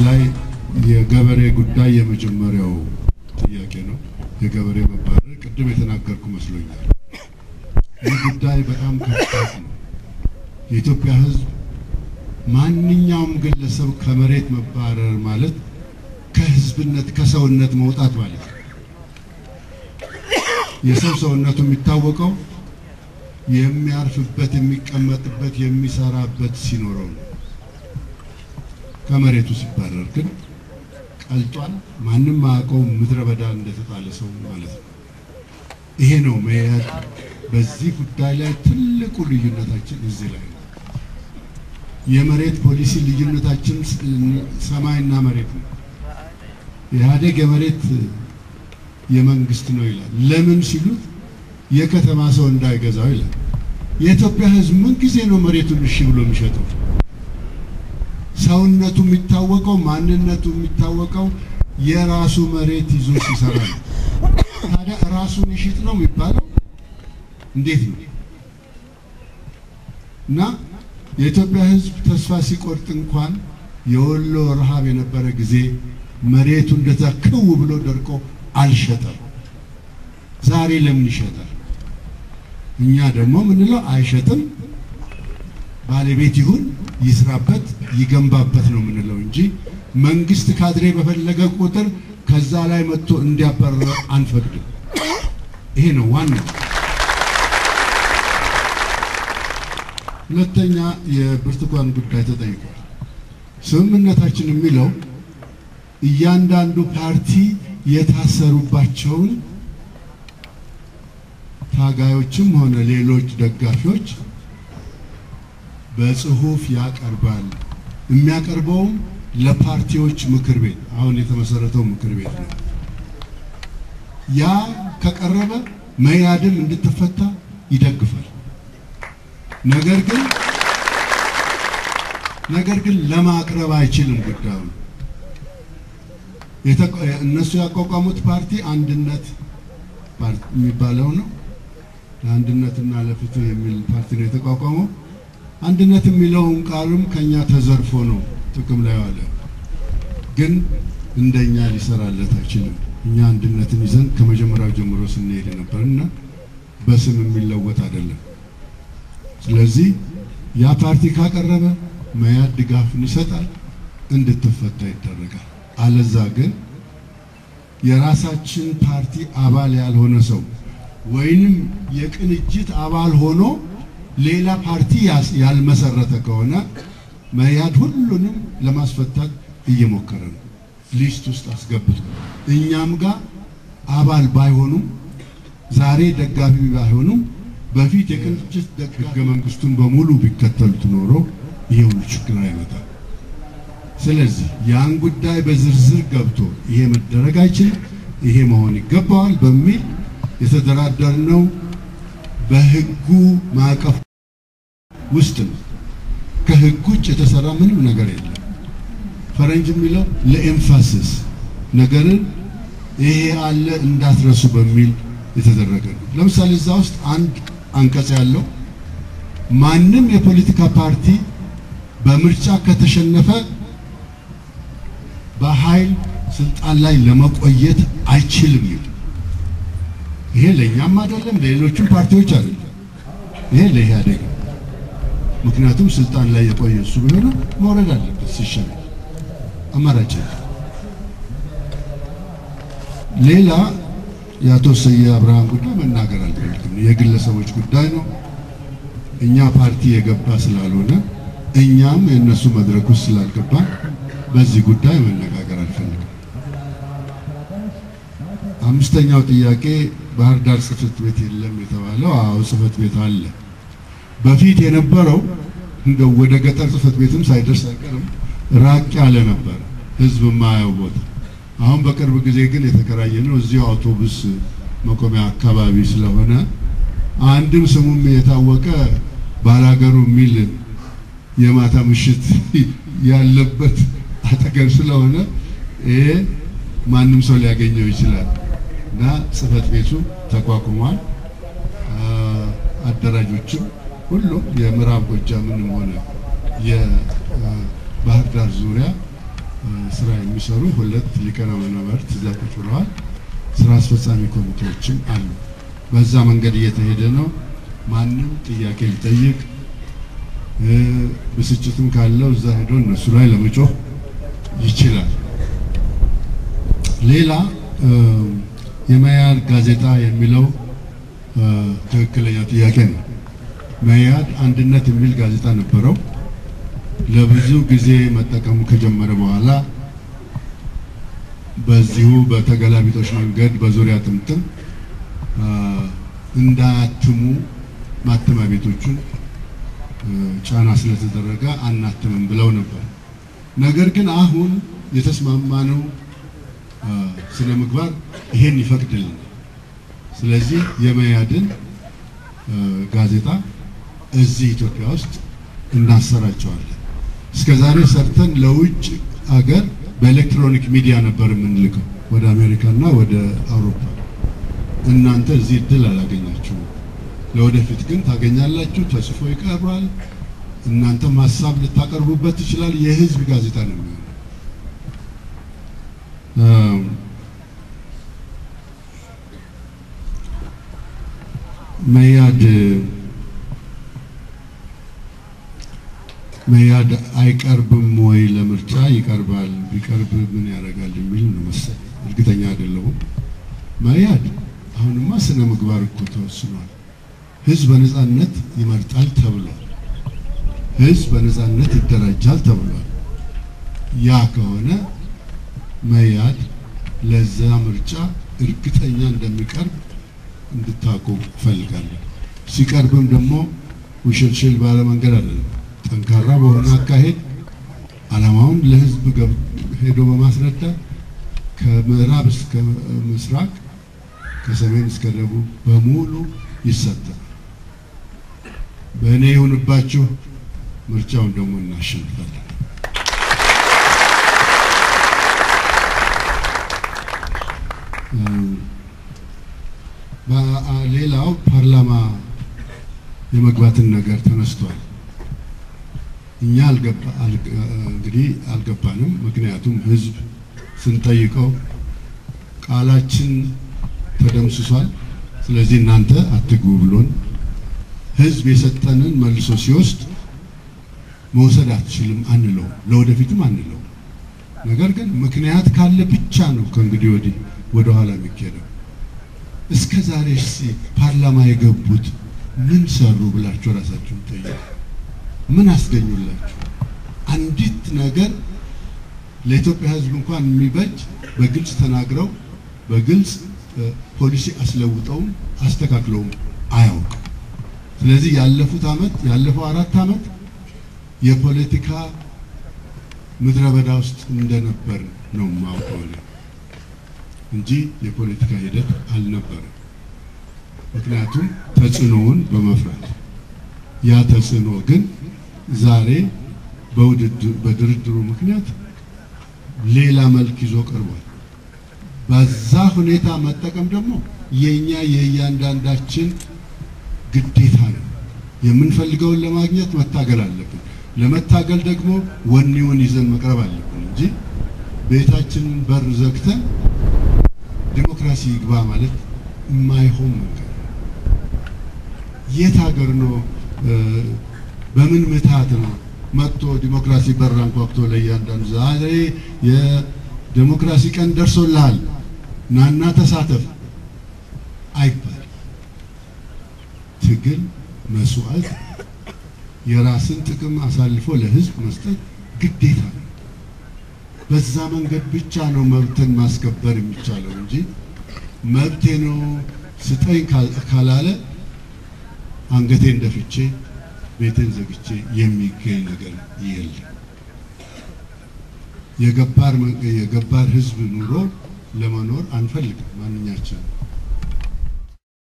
ላይ የገበሬ ጉዳይ የመጀመሪያው ጥያቄ ነው። የገበሬ መባረር ቅድም የተናገርኩ መስሎኛል። ይህ ጉዳይ በጣም ከባድ ነው። የኢትዮጵያ ሕዝብ ማንኛውም ግለሰብ ከመሬት መባረር ማለት ከሕዝብነት ከሰውነት መውጣት ማለት ነው። የሰው ሰውነቱ የሚታወቀው የሚያርፍበት የሚቀመጥበት የሚሰራበት ሲኖረው ነው። ከመሬቱ ሲባረር ግን ቀልጧል። ማንም ማያውቀው ምድረ በዳ እንደተጣለ ሰው ማለት ነው። ይሄ ነው መያድ በዚህ ጉዳይ ላይ ትልቁ ልዩነታችን እዚህ ላይ ነው። የመሬት ፖሊሲ ልዩነታችን ሰማይና መሬት ነው። ኢህአዴግ የመሬት የመንግስት ነው ይላል። ለምን ሲሉት የከተማ ሰው እንዳይገዛው ይላል። የኢትዮጵያ ሕዝብ ምን ጊዜ ነው መሬቱን እሺ ብሎ የሚሸጠው? ሰውነቱ የሚታወቀው ማንነቱ የሚታወቀው የራሱ መሬት ይዞ ሲሰራ ነው። ታዲያ ራሱን ይሽጥ ነው የሚባለው? እንዴት ነው? እና የኢትዮጵያ ሕዝብ ተስፋ ሲቆርጥ እንኳን የወሎ ረሃብ የነበረ ጊዜ መሬቱ እንደተከው ብሎ ደርቆ አልሸጠም። ዛሬ ለምን ይሸጣል? እኛ ደግሞ ምንለው አይሸጥም፣ ባለቤት ይሁን ይስራበት ይገንባበት ነው ምንለው እንጂ መንግስት ካድሬ በፈለገ ቁጥር ከዛ ላይ መጥቶ እንዲያባረር አንፈቅድም። ይሄ ነው ዋናው። ሁለተኛ የብርቱካን ጉዳይ ተጠይቋል። ስምምነታችን የሚለው እያንዳንዱ ፓርቲ የታሰሩባቸውን ታጋዮችም ሆነ ሌሎች ደጋፊዎች በጽሁፍ ያቀርባል። የሚያቀርበውም ለፓርቲዎች ምክር ቤት አሁን የተመሰረተው ምክር ቤት ነው። ያ ከቀረበ መያድም እንድትፈታ ይደግፋል። ነገር ግን ለማቅረብ አይችልም ጉዳዩ። እነሱ ያቋቋሙት ፓርቲ አንድነት ፓርቲ የሚባለው ነው። ለአንድነትና ለፍትህ የሚል ፓርቲ ነው የተቋቋመው። አንድነት የሚለውን ቃልም ከኛ ተዘርፎ ነው ጥቅም ላይ ዋለ። ግን እንደኛ ሊሰራለት አይችልም። እኛ አንድነትን ይዘን ከመጀመሪያው ጀምሮ ስንሄድ ነበርና በስም የሚለወጥ አይደለም። ስለዚህ ያ ፓርቲ ካቀረበ መያድ ድጋፍን ይሰጣል፣ እንድትፈታ ይደረጋል። አለዛ ግን የራሳችን ፓርቲ አባል ያልሆነ ሰው ወይንም የቅንጅት አባል ሆኖ ሌላ ፓርቲ ያልመሰረተ ከሆነ መያድ ሁሉንም ለማስፈታት እየሞከረ ነው። ሊስት ውስጥ አስገብቶ እኛም ጋር አባል ባይሆኑም ዛሬ ደጋፊ ባይሆኑም በፊት የቅንጅት ህገ መንግስቱን በሙሉ ቢከተሉት ኖሮ ይሄው ችግር አይመጣም። ስለዚህ ያን ጉዳይ በዝርዝር ገብቶ ይሄ መደረግ አይችልም፣ ይሄ መሆን ይገባዋል በሚል የተደራደርነው በህጉ ማዕቀፍ ውስጥ ነው። ከህጉ ውጭ የተሰራ ምንም ነገር የለም። ፈረንጅ የሚለው ለኤምፋሲስ ነገርን ይሄ አለ እንዳትረሱ በሚል የተደረገ ነው። ለምሳሌ እዛ ውስጥ አንድ አንቀጽ ያለው ማንም የፖለቲካ ፓርቲ በምርጫ ከተሸነፈ በኃይል ስልጣን ላይ ለመቆየት አይችልም ይላል። ይሄ ለኛም አይደለም ለሌሎችም ፓርቲዎች አይደለም፣ ይሄ ለኢህአዴግ። ምክንያቱም ስልጣን ላይ የቆየ እሱ ቢሆን መውረድ አለበት ሲሸነፍ አማራጭ። ሌላ የአቶ ሰዬ አብርሃም ጉዳይ መናገር አልፈልግም። የግለሰቦች ጉዳይ ነው። እኛ ፓርቲ የገባ ስላልሆነ እኛም የነሱ መድረክ ውስጥ ስላልገባ በዚህ ጉዳይ መነጋገር አልፈልግም። አምስተኛው ጥያቄ ባህር ዳር ጽሕፈት ቤት የለም የተባለው፣ አዎ ጽሕፈት ቤት አለ። በፊት የነበረው እንደው ወደ ገጠር ጽሕፈት ቤትም ሳይደርስ አይቀርም ራቅ ያለ ነበር፣ ህዝብ ማያው ቦታ። አሁን በቅርብ ጊዜ ግን የተከራየነው እዚሁ አውቶቡስ መቆሚያ አካባቢ ስለሆነ አንድም ስሙም የታወቀ ባላገሩ የሚል የማታ ምሽት ያለበት አጠገብ ስለሆነ ይሄ ማንም ሰው ሊያገኘው ይችላል እና ጽሕፈት ቤቱ ተቋቁሟል። አደራጆችም ሁሉም የምዕራብ ጎጃምንም ሆነ የባህር ዳር ዙሪያ ስራ የሚሰሩ ሁለት ሊቀመንበርት እዛ ቁጭ ብለዋል። ስራ አስፈጻሚ ኮሚቴዎችም አሉ። በዛ መንገድ እየተሄደ ነው። ማንም ጥያቄ ሊጠይቅ ብስጭትም ካለው እዛ ሄዶ እነሱ ላይ ለመጮህ ይችላል። ሌላ የመያድ ጋዜጣ የሚለው ትክክለኛ ጥያቄ ነው። መያድ አንድነት የሚል ጋዜጣ ነበረው። ለብዙ ጊዜ መጠቀም ከጀመረ በኋላ በዚሁ በተገላቢጦሽ መንገድ በዙሪያ ጥምጥም እንዳያትሙ ማተሚያ ቤቶቹን ጫና ስለተደረገ አናትምም ብለው ነበር። ነገር ግን አሁን የተስማማነው ስነ ምግባር ይሄን ይፈቅድልናል። ስለዚህ የመያድን ጋዜጣ እዚህ ኢትዮጵያ ውስጥ እናሰራጨዋለን። እስከዛሬ ሰርተን ለውጭ ሀገር በኤሌክትሮኒክ ሚዲያ ነበር የምንልከው ወደ አሜሪካና ወደ አውሮፓ። እናንተ እዚህ እድል አላገኛችሁም። ለወደፊት ግን ታገኛላችሁ። ተጽፎ ይቀርባል። እናንተም ሀሳብ ልታቀርቡበት ይችላል። የህዝብ ጋዜጣ ነው የሚሆነው። መያድ አይቀርብም ወይ ለምርጫ? ይቀርባል። ቢቀርብ ምን ያደርጋል የሚል ነው መሰለኝ። እርግጠኛ አይደለሁም። መያድ አሁንማ ስነ ምግባር እኮ ተወስኗል። ህዝብ በነጻነት ይመርጣል ተብሏል። ህዝብ በነጻነት ይደራጃል ተብሏል። ያ ከሆነ መያድ ለዛ ምርጫ እርግጠኛ እንደሚቀርብ እንድታውቁ ፈልጋለሁ። ሲቀርብም ደግሞ ውሽልሽል ባለ መንገድ አይደለም። ጠንካራ በሆነ አካሄድ ዓላማውን ለህዝብ ሄዶ በማስረዳት ከምዕራብ እስከ ምስራቅ ከሰሜን እስከ ደቡብ በሙሉ ይሰጣል። በእኔ ይሁንባችሁ፣ ምርጫውን ደግሞ እናሸንፋለን። ሌላው ፓርላማ የመግባትን ነገር ተነስቷል። እኛ እንግዲህ አልገባንም። ምክንያቱም ህዝብ ስንጠይቀው ቃላችን ተደምስሷል። ስለዚህ እናንተ አትግቡ ብሎን ህዝብ የሰጠንን መልሶ ሲወስድ መውሰድ አትችልም አንለው፣ ለወደፊትም አንለው። ነገር ግን ምክንያት ካለ ብቻ ነው ከእንግዲህ ወዲህ ወደ ኋላ የሚኬደው። እስከ ዛሬስ ፓርላማ የገቡት ምን ሰሩ ብላችሁ ራሳችሁን ጠይቁ። ምን አስገኙላችሁ? አንዲት ነገር ለኢትዮጵያ ህዝብ እንኳን የሚበጅ በግልጽ ተናግረው በግልጽ ፖሊሲ አስለውጠውም አስተካክለውም አያውቁም። ስለዚህ ያለፈው 4 ዓመት የፖለቲካ ምድረ በዳ ውስጥ እንደነበር ነው የማውቀው እንጂ የፖለቲካ ሂደት አልነበረም። ምክንያቱም ተጽዕኖውን በመፍራት ያ ተጽዕኖ ግን ዛሬ በድርድሩ ምክንያት ሌላ መልክ ይዞ ቀርቧል። በዛ ሁኔታ መጠቀም ደግሞ የእያንዳንዳችን ግዴታ ነው። የምንፈልገውን ለማግኘት መታገል አለብን። ለመታገል ደግሞ ወኔውን ይዘን መቅረብ አለብን እንጂ ቤታችንን በር ዘግተን ዲሞክራሲ ይግባ ማለት የማይሆን ነገር። የት ሀገር ነው በምን ምታት ነው መጥቶ ዲሞክራሲ በር አንኳኩቶ ለእያንዳንዱ ዛሬ የዲሞክራሲ ቀን ደርሶልሃል ናና ተሳተፍ አይባል። ትግል፣ መስዋዕት፣ የራስን ጥቅም አሳልፎ ለህዝብ መስጠት ግዴታ ነው። በዛ መንገድ ብቻ ነው መብትን ማስከበር የሚቻለው እንጂ መብቴ ነው ስጠኝ ካላለ አንገቴን ደፍቼ ቤቴን ዘግቼ የሚገኝ ነገር የለም። የገባር ህዝብ ኑሮ ለመኖር አንፈልግም ማንኛችንም።